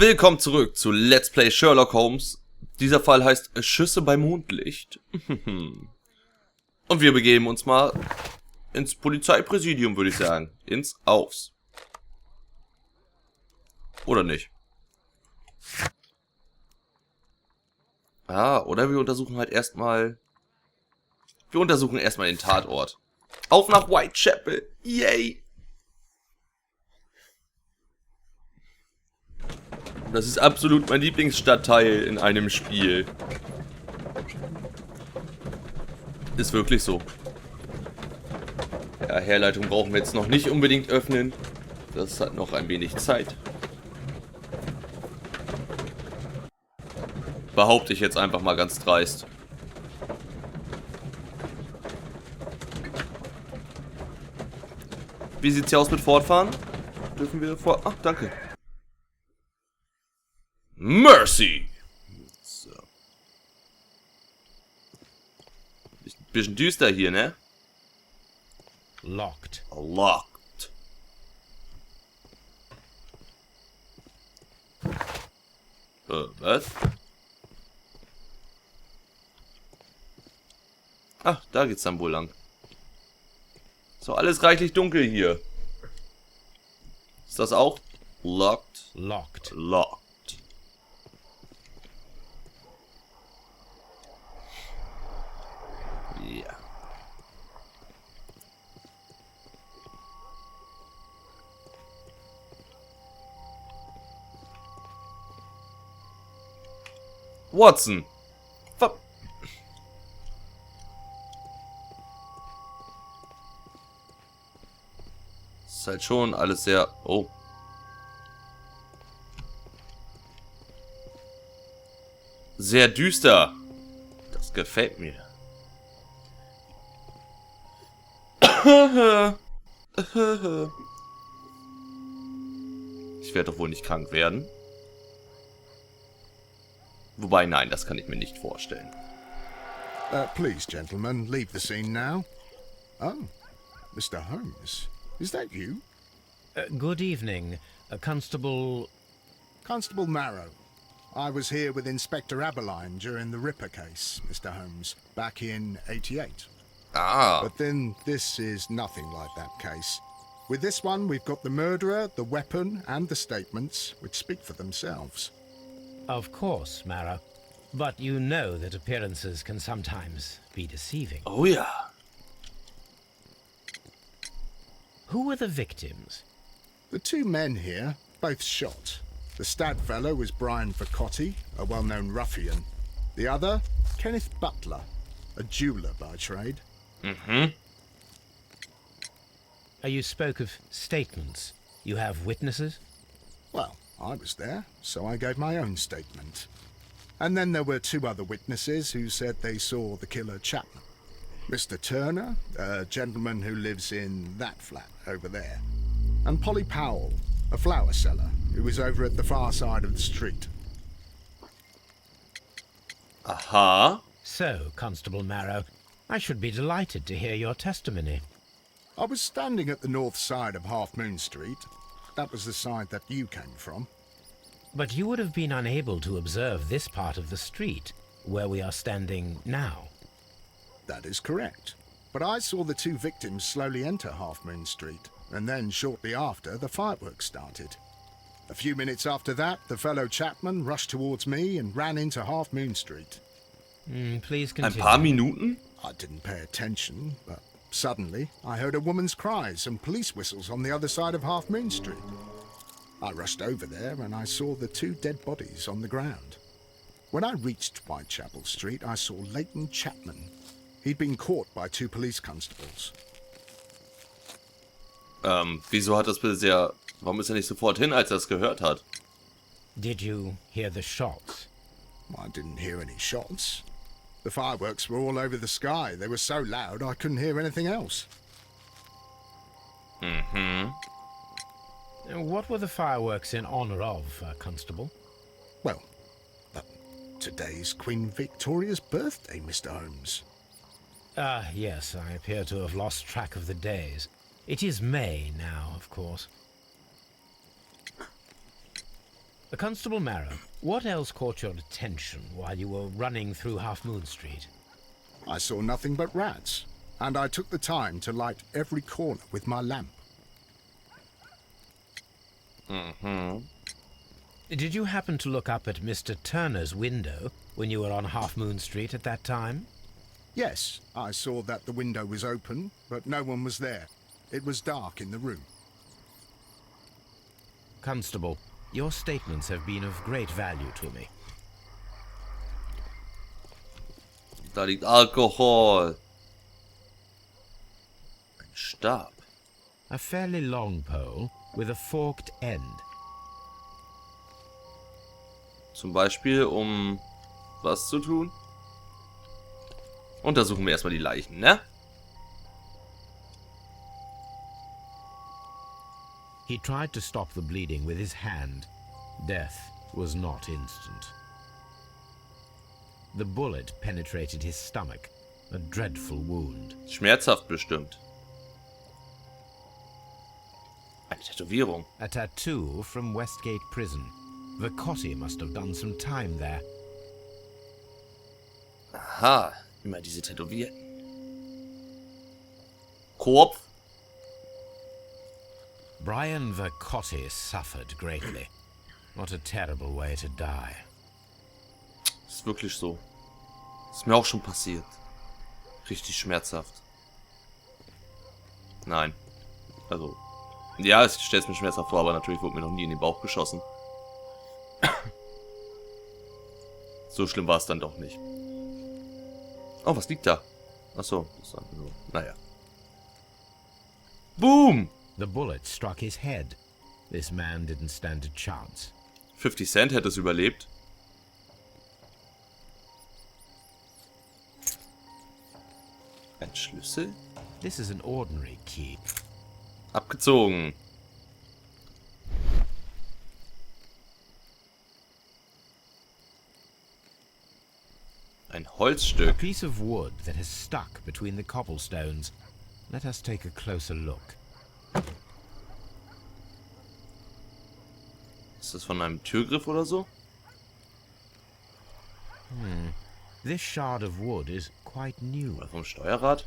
Willkommen zurück zu Let's Play Sherlock Holmes. Dieser Fall heißt Schüsse bei Mondlicht. Und wir begeben uns mal ins Polizeipräsidium, würde ich sagen. Ins Aufs. Oder nicht? Ah, oder wir untersuchen halt erstmal... Wir untersuchen erstmal den Tatort. Auf nach Whitechapel. Yay! Das ist absolut mein Lieblingsstadtteil in einem Spiel. Ist wirklich so. Ja, Herleitung brauchen wir jetzt noch nicht unbedingt öffnen. Das hat noch ein wenig Zeit. Behaupte ich jetzt einfach mal ganz dreist. Wie sieht's hier aus mit Fortfahren? Dürfen wir vor... Ach, danke. Mercy! So. Bisschen düster hier, ne? Locked. Locked. Was? Ach, da geht's dann wohl lang. So, alles reichlich dunkel hier. Ist das auch? Locked? Locked. Locked. Ja. Watson. Ist halt schon alles sehr... Oh. Sehr düster. Das gefällt mir. Ich werde doch wohl nicht krank werden. Wobei, nein, das kann ich mir nicht vorstellen. Please, gentlemen, leave the scene now. Oh, Mr. Holmes. Is that you? Good evening, Constable... Constable Marrow. I was here with Inspector Aberline during the Ripper case, Mr. Holmes, back in '88. Ah. But then this is nothing like that case. With this one, we've got the murderer, the weapon, and the statements, which speak for themselves. Of course, Marrow. But you know that appearances can sometimes be deceiving. Oh yeah. Who were the victims? The two men here, both shot. The stud fellow was Brian Vercotti, a well-known ruffian. The other, Kenneth Butler, a jeweller by trade. Mhm. You spoke of statements. You have witnesses? Well, I was there, so I gave my own statement. And then there were two other witnesses who said they saw the killer Chapman. Mr. Turner, a gentleman who lives in that flat over there. And Polly Powell, a flower seller, who was over at the far side of the street. Aha. So, Constable Marrow, I should be delighted to hear your testimony. I was standing at the north side of Half Moon Street. That was the side that you came from. But you would have been unable to observe this part of the street, where we are standing now. That is correct. But I saw the two victims slowly enter Half Moon Street, and then shortly after, the fireworks started. A few minutes after that, the fellow Chapman rushed towards me and ran into Half Moon Street. Please Ein continue. paar Minuten? I didn't pay attention, but suddenly I heard a woman's cries and police whistles on the other side of Half Moon Street. I rushed over there and I saw the two dead bodies on the ground. When I reached Whitechapel Street, I saw Leighton Chapman. He'd been caught by two police constables. Wieso hat das bisher... Warum ist er nicht sofort hin, als er es gehört hat? Did you hear the shots? I didn't hear any shots. The fireworks were all over the sky. They were so loud I couldn't hear anything else. Mhm. What were the fireworks in honor of, Constable? Well, today's Queen Victoria's birthday, Mr. Holmes. Ah, yes, I appear to have lost track of the days. It is May now, of course. Constable Marrow, what else caught your attention while you were running through Half Moon Street? I saw nothing but rats, and I took the time to light every corner with my lamp. Did you happen to look up at Mr. Turner's window when you were on Half Moon Street at that time? Yes, I saw that the window was open, but no one was there. It was dark in the room. Constable, your statements have been of great value to me. Da liegt Alkohol. Ein Stab. A fairly long pole with a forked end. Zum Beispiel, um was zu tun? Untersuchen wir erstmal die Leichen, ne? He tried to stop the bleeding with his hand. Death was not instant. The bullet penetrated his stomach, a dreadful wound. Schmerzhaft bestimmt. Eine Tätowierung. A tattoo from Westgate Prison. The Quasi must have done some time there. Aha, immer diese Tätowierten. Kopf. Brian the Quasi suffered greatly. What a terrible way to die. Ist wirklich so. Ist mir auch schon passiert. Richtig schmerzhaft. Nein. Also. Ja, ich stelle es mir schmerzhaft vor, aber natürlich wurde mir noch nie in den Bauch geschossen. So schlimm war es dann doch nicht. Oh, was liegt da? Achso, das ist einfach nur. Naja. Boom! The bullet struck his head. This man didn't stand a chance. 50 Cent hätte es überlebt. Ein Schlüssel? This is an ordinary key. Abgezogen. Ein A Holzstück. piece of wood that has stuck between the cobblestones. Let us take a closer look. Ist das von einem Türgriff oder so? This shard of wood is quite new. Oder vom Steuerrad?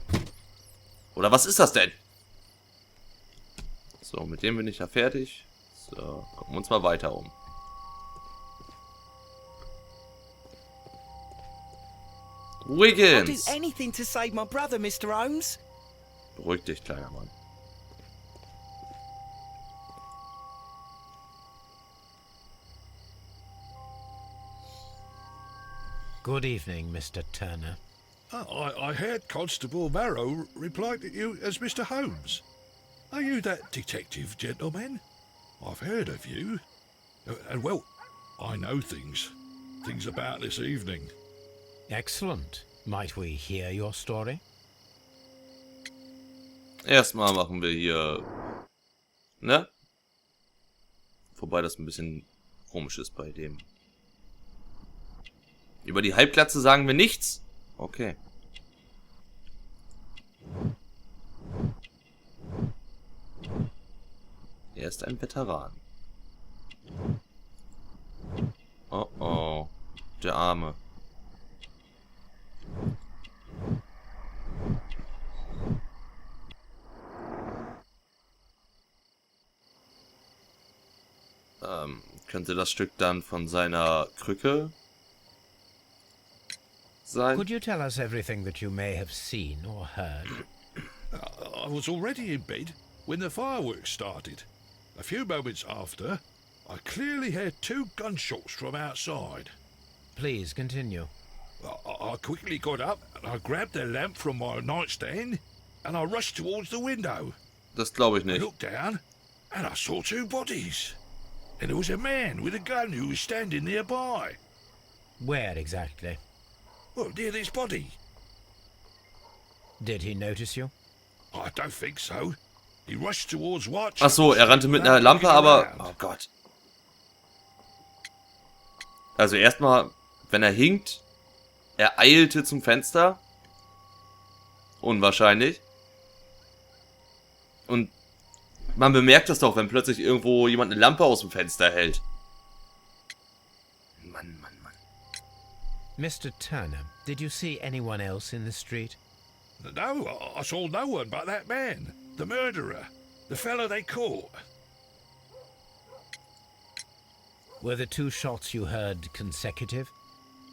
Oder was ist das denn? So, mit dem bin ich ja fertig. So, gucken wir uns mal weiter um. I'll do Wiggins! anything to save my brother, Mr. Holmes. Beruhig dich, kleiner Mann. Good evening, Mr. Turner. I heard Constable Marrow reply to you as Mr. Holmes. Are you that detective gentleman? I've heard of you. And well, I know things about this evening. Excellent. Might we hear your story? Erstmal machen wir hier... Ne? Wobei das ein bisschen komisch ist bei dem. Über die Halbglatze sagen wir nichts. Okay. Er ist ein Veteran. Oh oh. Der Arme. Könnte das Stück dann von seiner Krücke sein? Could you tell us everything that you may have seen or heard? I was already in bed when the fireworks started. A few moments after, I clearly heard 2 gunshots from outside. Please continue. I quickly got up and I grabbed the lamp from my nightstand and I rushed towards the window. Das glaube ich I nicht. looked down and I saw 2 bodies. And there was a man with a gun who was standing nearby. Where exactly? Well, near this body. Did he notice you? I don't think so. He rushed towards Watch. Ach so, er rannte mit einer Lampe, aber... Oh Gott. Also erstmal, wenn er hinkt, er eilte zum Fenster. Unwahrscheinlich. Und man bemerkt das doch, wenn plötzlich irgendwo jemand eine Lampe aus dem Fenster hält. Mann, Mann, Mann. Mr. Turner, did you see anyone else in the street? No, I saw no one but that man, the murderer, the fellow they caught. Were the two shots you heard consecutive?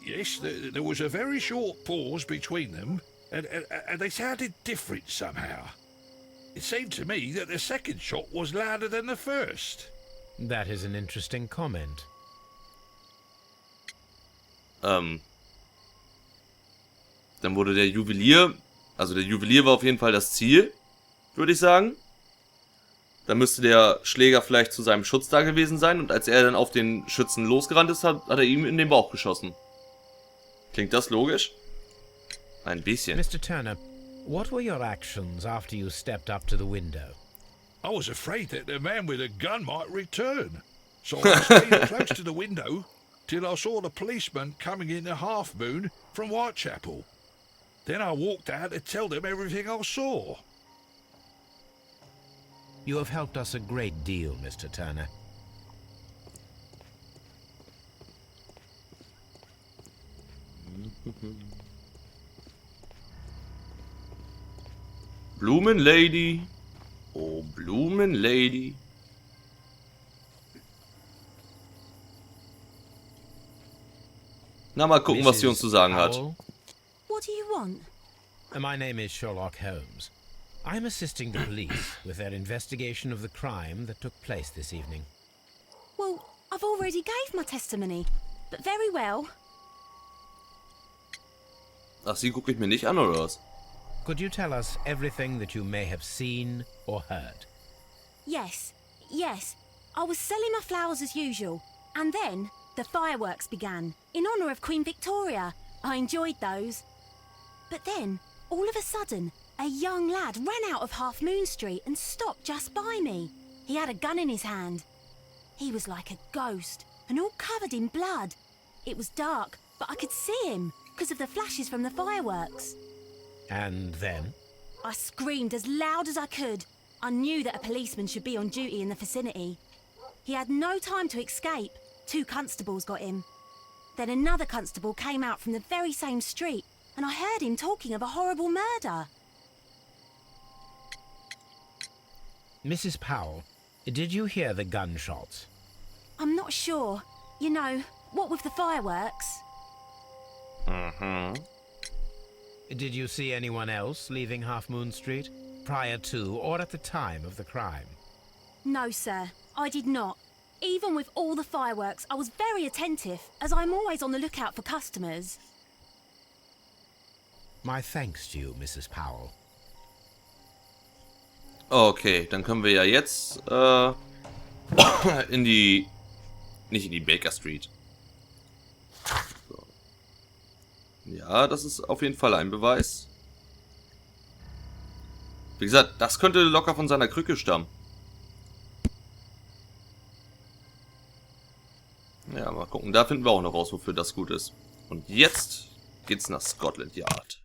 Yes, there was a very short pause between them, and they sounded different somehow. It seemed to me that the second shot was louder than the first. That is an interesting comment. Dann wurde der Juwelier, also der Juwelier war auf jeden Fall das Ziel, würde ich sagen. Dann müsste der Schläger vielleicht zu seinem Schutz da gewesen sein und als er dann auf den Schützen losgerannt ist, hat er ihm in den Bauch geschossen. Klingt das logisch? Ein bisschen. Mr. Turner, what were your actions after you stepped up to the window? I was afraid that the man with a gun might return, so I stayed close to the window till I saw the policeman coming in the Half Moon from Whitechapel. Then I walked out to tell them everything I saw. You have helped us a great deal, Mr. Turner. Blumenlady. Oh, Blumenlady. Na, mal gucken, was sie uns zu sagen hat. Powell? What do you want? My name is Sherlock Holmes. I'm assisting the police with their investigation of the crime that took place this evening. Well, I've already gave my testimony, but very well. Ach, sie gucke ich mir nicht an, oder was? Could you tell us everything that you may have seen or heard? Yes. I was selling my flowers as usual, and then the fireworks began, in honour of Queen Victoria. I enjoyed those. But then, all of a sudden, a young lad ran out of Half Moon Street and stopped just by me. He had a gun in his hand. He was like a ghost, and all covered in blood. It was dark, but I could see him, because of the flashes from the fireworks. And then? I screamed as loud as I could. I knew that a policeman should be on duty in the vicinity. He had no time to escape. 2 constables got him. Then another constable came out from the very same street, and I heard him talking of a horrible murder. Mrs. Powell, did you hear the gunshots? I'm not sure. You know, what with the fireworks? Did you see anyone else leaving Half Moon Street prior to or at the time of the crime? No, sir, I did not. Even with all the fireworks, I was very attentive, as I'm always on the lookout for customers. My thanks to you, Mrs. Powell. Okay, dann können wir ja jetzt in die... Nicht in die Baker Street. So. Ja, das ist auf jeden Fall ein Beweis. Wie gesagt, das könnte locker von seiner Krücke stammen. Ja, mal gucken. Da finden wir auch noch raus, wofür das gut ist. Und jetzt geht's nach Scotland Yard.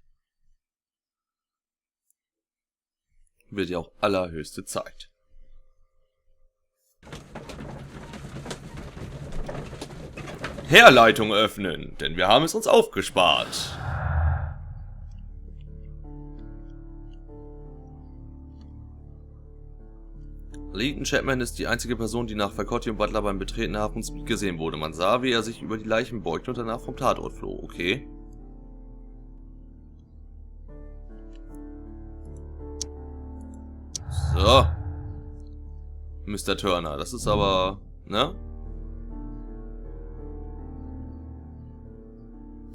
Wird ja auch allerhöchste Zeit. Herleitung öffnen, denn wir haben es uns aufgespart. Leighton Chapman ist die einzige Person, die nach Facotti und Butler beim Betreten der Hafen Speed gesehen wurde. Man sah, wie er sich über die Leichen beugte und danach vom Tatort floh. Okay. So. Mr. Turner, das ist aber... ne?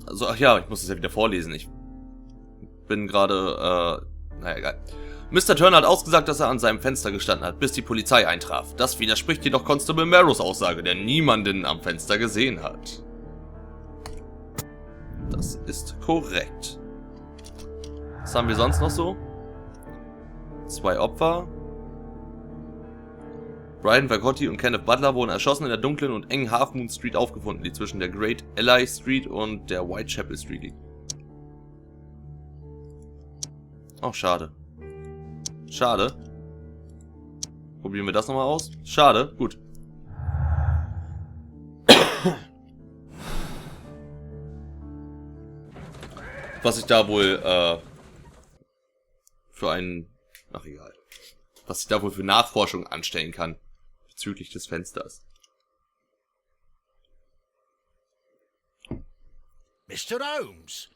Also, ach ja, ich muss das ja wieder vorlesen. Ich bin gerade, naja, egal. Mr. Turner hat ausgesagt, dass er an seinem Fenster gestanden hat, bis die Polizei eintraf. Das widerspricht jedoch Constable Marrows Aussage, der niemanden am Fenster gesehen hat. Das ist korrekt. Was haben wir sonst noch so? 2 Opfer. Brian Facotti und Kenneth Butler wurden erschossen in der dunklen und engen Half Moon Street aufgefunden, die zwischen der Great Ally Street und der Whitechapel Street liegt. Oh, schade. Schade. Probieren wir das nochmal aus. Schade. Gut. Was ich da wohl für einen... Ach egal. Was ich da wohl für Nachforschung anstellen kann. Bezüglich des Fensters. Mr. Holmes,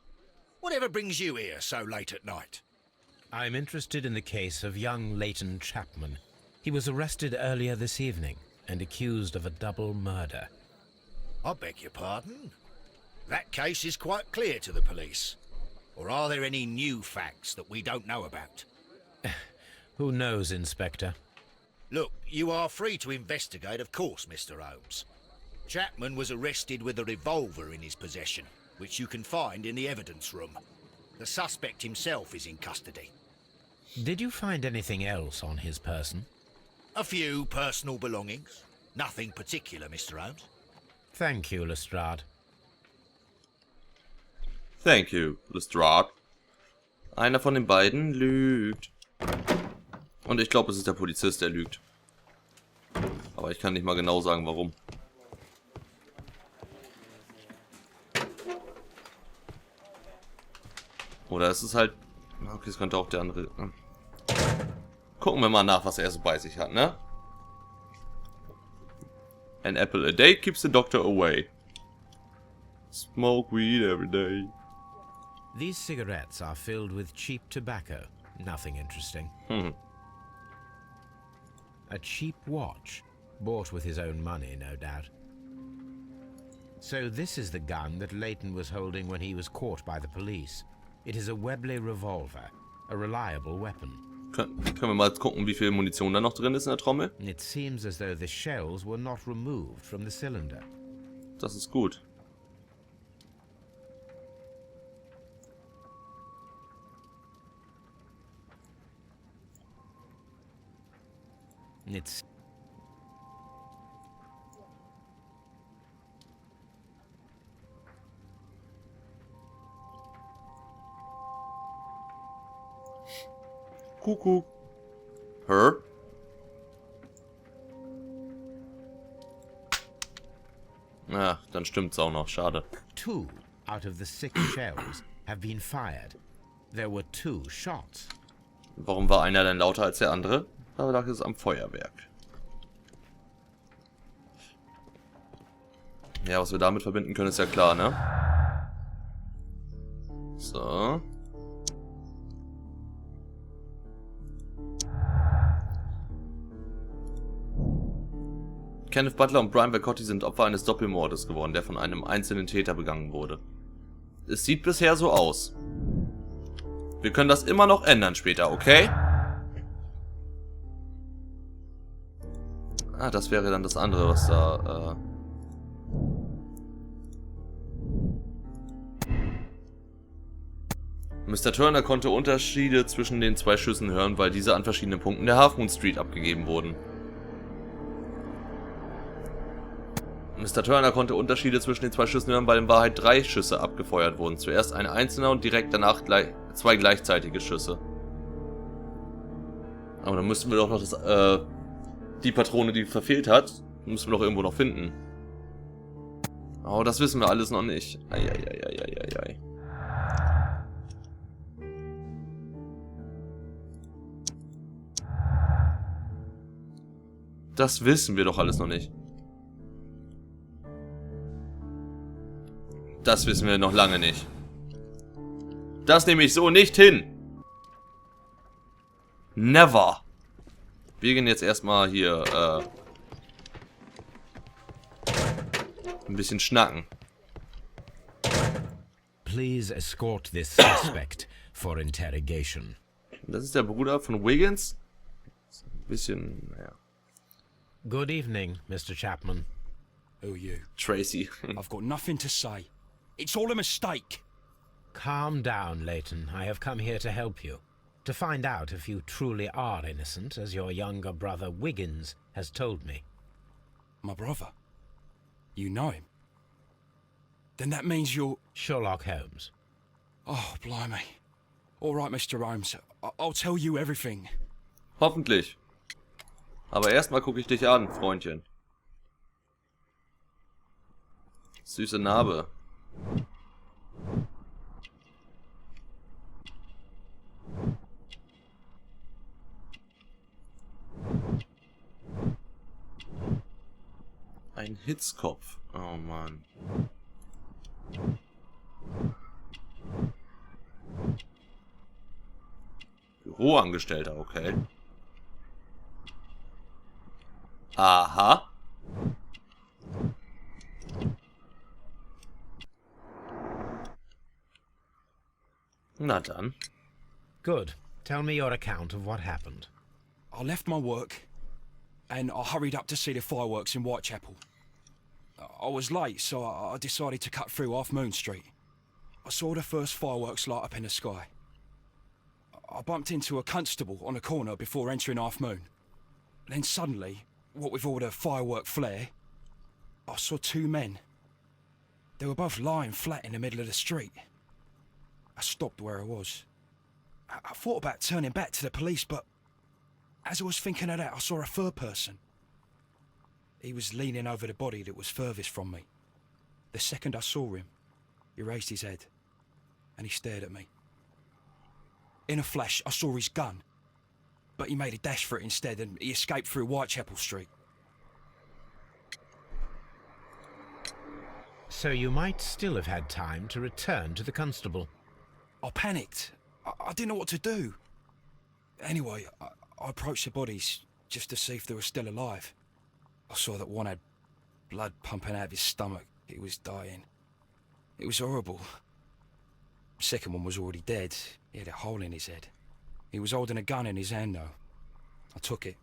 whatever brings you here so late at night? I'm interested in the case of young Leighton Chapman. He was arrested earlier this evening and accused of a double murder. I beg your pardon? That case is quite clear to the police. Or are there any new facts that we don't know about? Who knows, Inspector? Look, you are free to investigate, of course, Mr. Holmes. Chapman was arrested with a revolver in his possession, which you can find in the evidence room. The suspect himself is in custody. Did you find anything else on his person? A few personal belongings. Nothing particular, Mr. Holmes. Thank you, Lestrade. Thank you, Lestrade. Einer von den beiden lügt. Und ich glaube, es ist der Polizist, der lügt. Aber ich kann nicht mal genau sagen, warum. Oder es ist halt... Okay, es könnte auch der andere... Gucken wir mal nach, was er so bei sich hat, ne? An apple a day keeps the doctor away. Smoke weed every day. These cigarettes are filled with cheap tobacco. Nothing interesting. A cheap watch. Bought with his own money, no doubt. So this is the gun that Leighton was holding when he was caught by the police. It is a Webley revolver. A reliable weapon. Können wir mal gucken, wie viel Munition da noch drin ist in der Trommel? It seems as though the shells were not removed from the cylinder. Das ist gut. It's... Kuckuck. Her? Ja, dann stimmt's auch noch. Schade. 2 out of the 6 shells have been fired. There were 2 shots. Warum war einer denn lauter als der andere? Da lag es am Feuerwerk. Ja, was wir damit verbinden können, ist ja klar, ne? So. Kenneth Butler und Brian Vercotti sind Opfer eines Doppelmordes geworden, der von einem einzelnen Täter begangen wurde. Es sieht bisher so aus. Wir können das immer noch ändern später, okay? Ah, das wäre dann das andere, was da... Mr. Turner konnte Unterschiede zwischen den 2 Schüssen hören, weil diese an verschiedenen Punkten der Half Moon Street abgegeben wurden. Mr. Turner konnte Unterschiede zwischen den 2 Schüssen hören, weil in Wahrheit 3 Schüsse abgefeuert wurden. Zuerst ein einzelner und direkt danach 2 gleichzeitige Schüsse. Aber dann müssten wir doch noch das, die Patrone, die verfehlt hat, müssen wir doch irgendwo noch finden. Oh, das wissen wir alles noch nicht. Eieieiei. Das wissen wir doch alles noch nicht. Das wissen wir noch lange nicht. Das nehme ich so nicht hin. Never. Wir gehen jetzt erstmal hier ein bisschen schnacken. Please escort this suspect for interrogation. Das ist der Bruder von Wiggins. Ein bisschen, naja. Good evening, Mr. Chapman. Who are you? Tracy. I've got nothing to say. It's all a mistake. Calm down, Leighton. I have come here to help you. To find out if you truly are innocent, as your younger brother Wiggins has told me. My brother? You know him? Then that means you're... Sherlock Holmes. Oh, blimey. All right, Mr. Holmes. I'll tell you everything. Hoffentlich. Aber erstmal gucke ich dich an, Freundchen. Süße Narbe. Hitzkopf. Oh Mann. Büroangestellter, okay. Aha. Na dann. Good. Tell me your account of what happened. I left my work and I hurried up to see the fireworks in Whitechapel. I was late, so I decided to cut through Half Moon Street. I saw the first fireworks light up in the sky. I bumped into a constable on a corner before entering Half Moon. Then suddenly, what with all the firework flare, I saw two men. They were both lying flat in the middle of the street. I stopped where I was. I thought about turning back to the police, but as I was thinking of that, I saw a third person. He was leaning over the body that was furthest from me. The second I saw him, he raised his head and he stared at me. In a flash, I saw his gun, but he made a dash for it instead and he escaped through Whitechapel Street. So you might still have had time to return to the constable. I panicked. I didn't know what to do. Anyway, I approached the bodies just to see if they were still alive. I saw that one had blood pumping out of his stomach. He was dying. It was horrible. The second one was already dead. He had a hole in his head. He was holding a gun in his hand though. I took it.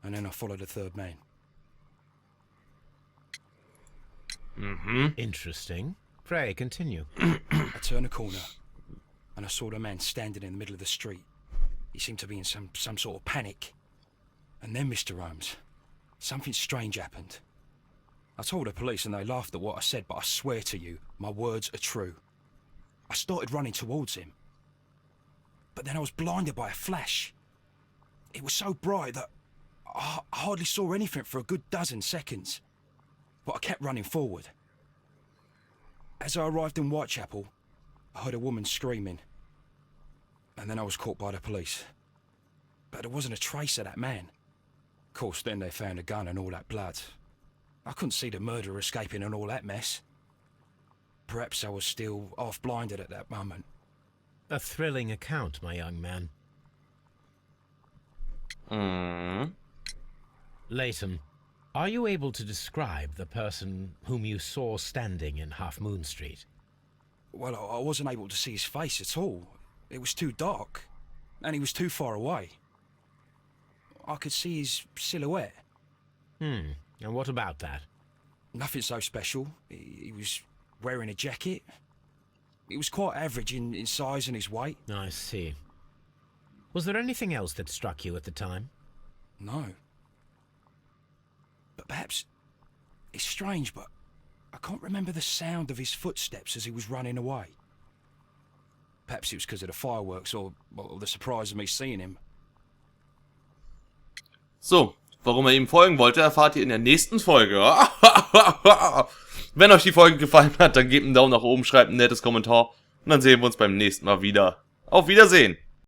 And then I followed the third man. Interesting. Pray, continue. I turned a corner and I saw the man standing in the middle of the street. He seemed to be in some sort of panic. And then, Mr. Holmes, something strange happened. I told the police and they laughed at what I said, but I swear to you, my words are true. I started running towards him. But then I was blinded by a flash. It was so bright that I hardly saw anything for a good dozen seconds. But I kept running forward. As I arrived in Whitechapel, I heard a woman screaming. And then I was caught by the police. But there wasn't a trace of that man. Of course, then they found a gun and all that blood. I couldn't see the murderer escaping and all that mess. Perhaps I was still half-blinded at that moment. A thrilling account, my young man. Leighton, are you able to describe the person whom you saw standing in Half Moon Street? Well, I wasn't able to see his face at all. It was too dark, and he was too far away. I could see his silhouette. And what about that? Nothing so special. He was wearing a jacket. He was quite average in size and his weight. I see. Was there anything else that struck you at the time? No. But perhaps it's strange, but I can't remember the sound of his footsteps as he was running away. Perhaps it was because of the fireworks or the surprise of me seeing him. So, warum ihm folgen wollte, erfahrt ihr in der nächsten Folge. Wenn euch die Folge gefallen hat, dann gebt einen Daumen nach oben, schreibt ein nettes Kommentar und dann sehen wir uns beim nächsten Mal wieder. Auf Wiedersehen!